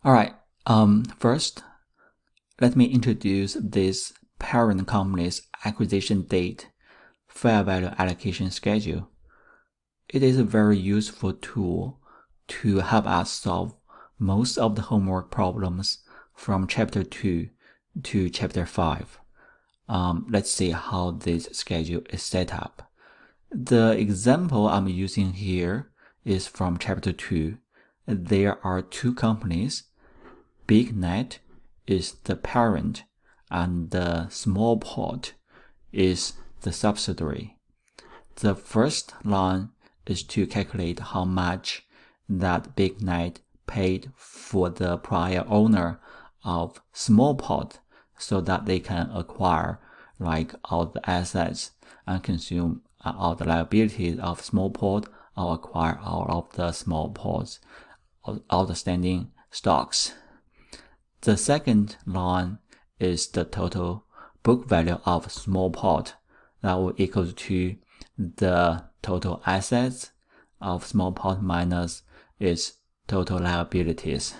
All right. First, let me introduce this parent company's acquisition date fair value allocation schedule. It is a very useful tool to help us solve most of the homework problems from Chapter 2 to Chapter 5. Let's see how this schedule is set up. The example I'm using here is from Chapter 2. There are two companies. BigNet is the parent and the Smallpot is the subsidiary. The first line is to calculate how much that BigNet paid for the prior owner of Smallpot so that they can acquire all the assets and consume all the liabilities of Smallpot or acquire all of the Smallpot's outstanding stocks. The second line is the total book value of Smallpot. That will equal to the total assets of Smallpot minus its total liabilities.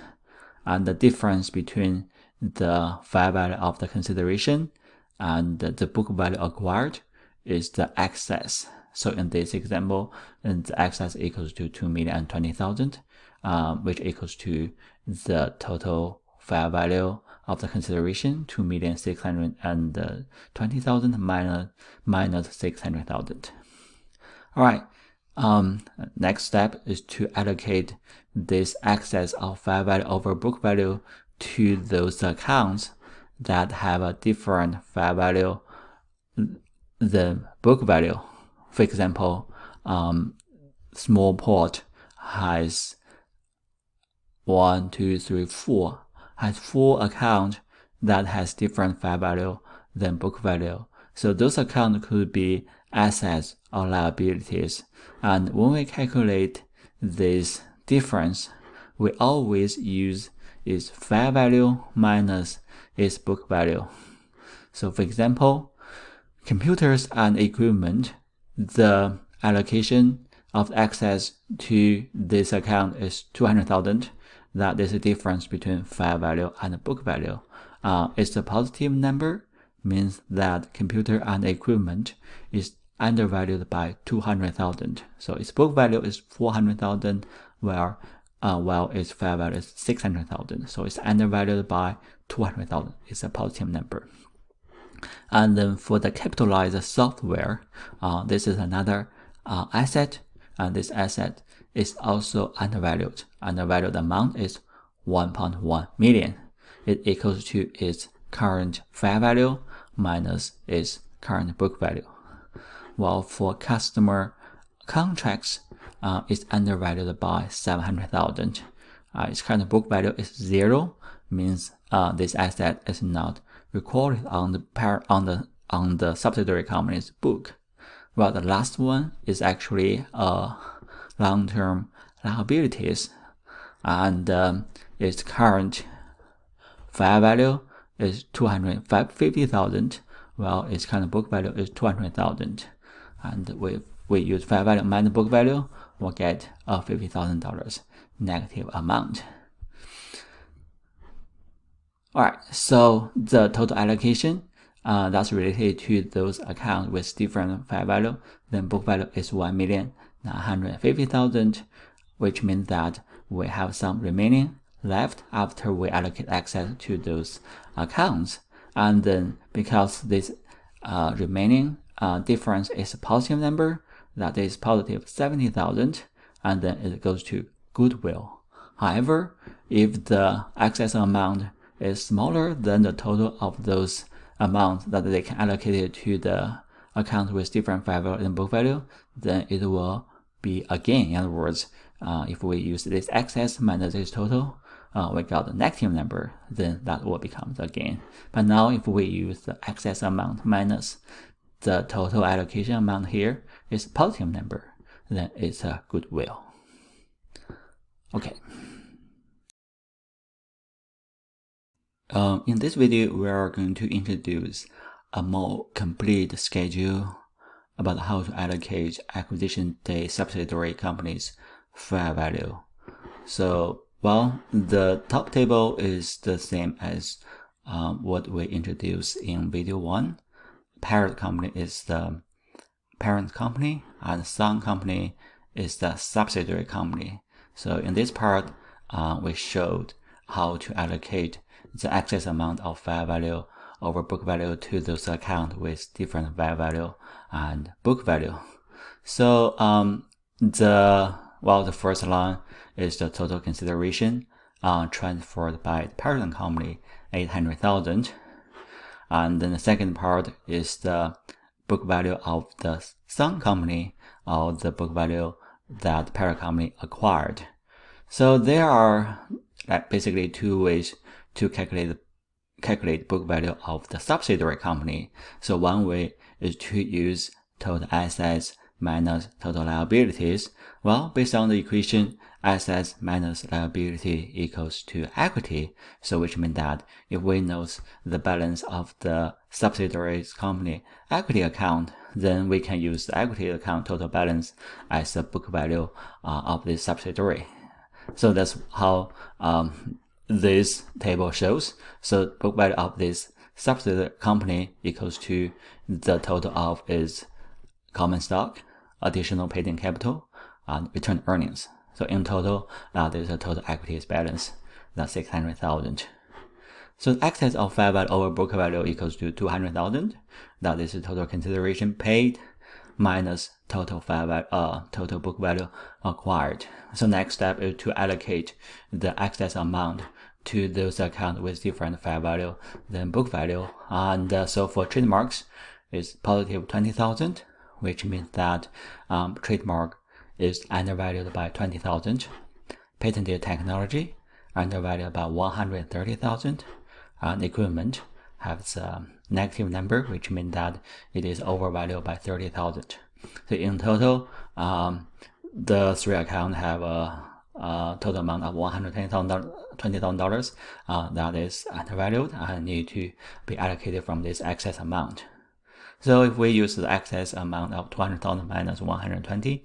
And the difference between the fair value of the consideration and the book value acquired is the excess. So in this example, the excess equals to 2,020,000, which equals to the total fair value of the consideration, 2,620,000 minus 600,000. All right. Next step is to allocate this excess of fair value over book value to those accounts that have a different fair value than book value. For example, Smallpot has has 4 accounts that has different fair value than book value. So those accounts could be assets or liabilities. And when we calculate this difference, we always use its fair value minus its book value. So for example, computers and equipment, the allocation of excess to this account is 200,000. That is the difference between fair value and book value. It's a positive number, means that computer and equipment is undervalued by 200,000. So its book value is 400,000, while its fair value is 600,000. So it's undervalued by 200,000. It's a positive number. And then for the capitalized software, this is another asset, and this asset is also undervalued. Undervalued amount is 1.1 million. It equals to its current fair value minus its current book value. While for customer contracts, it's undervalued by 700,000. Its current book value is 0, means this asset is not recorded on the subsidiary company's book. Well, the last one is actually long-term liabilities, and its current fair value is 250,000, while its current book value is 200,000. And we use fair value minus book value, we'll get a $50,000 negative amount. All right, so the total allocation that's related to those accounts with different fair value, then book value is 1,950,000, which means that we have some remaining left after we allocate access to those accounts. And then because this remaining difference is a positive number, that is positive 70,000, and then it goes to goodwill. However, if the excess amount is smaller than the total of those amounts that they can allocate it to the account with different fair value and book value, then it will be a gain. In other words, if we use this excess minus this total, we got a negative number, then that will become the gain. But now if we use the excess amount minus the total allocation amount here is a positive number, then it's a goodwill. Okay. In this video, we are going to introduce a more complete schedule about how to allocate acquisition day subsidiary companies' fair value. So Well, the top table is the same as what we introduced in video 1. Parent company is the parent company, and son company is the subsidiary company. So in this part, we showed how to allocate the excess amount of fair value over book value to those accounts with different fair value and book value. So the first line is the total consideration transferred by the parent company, 800,000. And then the second part is the book value of the son company, or the book value that the parent company acquired. So there are basically two ways to calculate book value of the subsidiary company. So one way is to use total assets minus total liabilities. Well, based on the equation, assets minus liability equals to equity. So which means that if we know the balance of the subsidiary's company equity account, then we can use the equity account total balance as the book value of this subsidiary. So that's how this table shows. So book value of this subsidiary company equals to the total of its common stock, additional paid-in capital, and retained earnings. So in total, there's a total equities balance, that's 600,000. So the excess of fair value over book value equals to 200,000. That is the total consideration paid minus total fair value, total book value acquired. So next step is to allocate the excess amount to those accounts with different fair value than book value. And so for trademarks, it's positive 20,000, which means that trademark is undervalued by 20,000. Patented technology undervalued by 130,000. And equipment has a negative number, which means that it is overvalued by 30,000. So in total, the three accounts have a total amount of $120,000 that is undervalued and need to be allocated from this excess amount. So if we use the excess amount of 200,000 minus 120,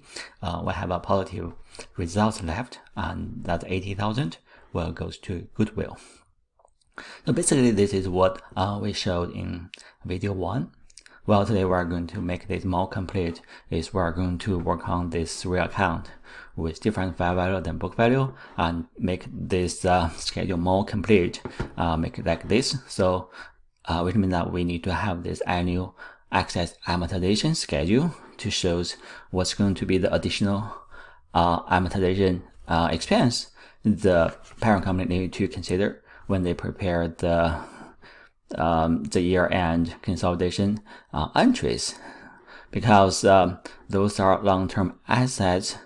we have a positive result left, and that 80,000 will goes to goodwill. So basically, this is what we showed in video 1. Well, today we are going to make this more complete. Is we are going to work on this three account with different fair value than book value, and make this schedule more complete. Make it like this. So, which means that we need to have this annual excess amortization schedule to show what's going to be the additional amortization expense the parent company need to consider when they prepare the year-end consolidation entries, because those are long-term assets.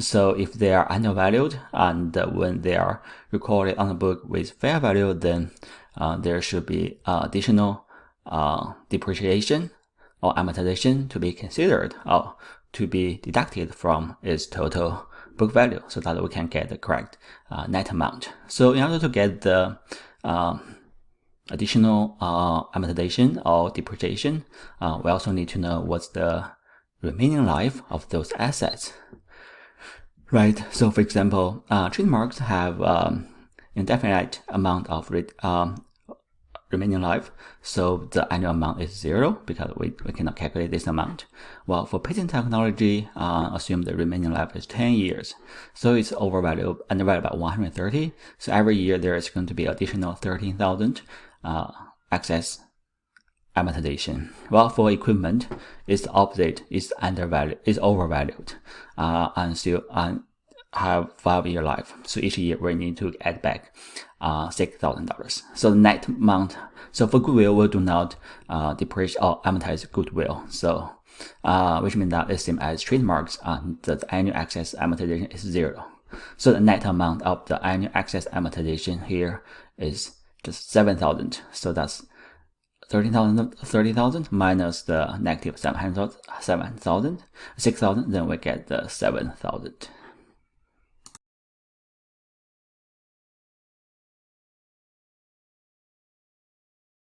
So if they are undervalued, and when they are recorded on the book with fair value, then there should be additional depreciation or amortization to be considered, or to be deducted from its total book value, so that we can get the correct net amount. So in order to get the additional amortization or depreciation, we also need to know what's the remaining life of those assets. Right, so for example, trademarks have indefinite amount of remaining life, so the annual amount is 0 because we cannot calculate this amount. Well, for patent technology, assume the remaining life is 10 years, so it's undervalued by 130. So every year there is going to be additional 13,000 excess amortization. Well, for equipment, it's the opposite. It's undervalued, it's overvalued, and still have 5-year life. So each year we need to add back $6,000. So the net amount. So for goodwill, we do not depreciate or amortize goodwill. So which means that it's same as trademarks, and the annual excess amortization is 0. So the net amount of the annual excess amortization here is just 7,000. So that's 30,000 minus the negative 6,000, then we get the 7,000.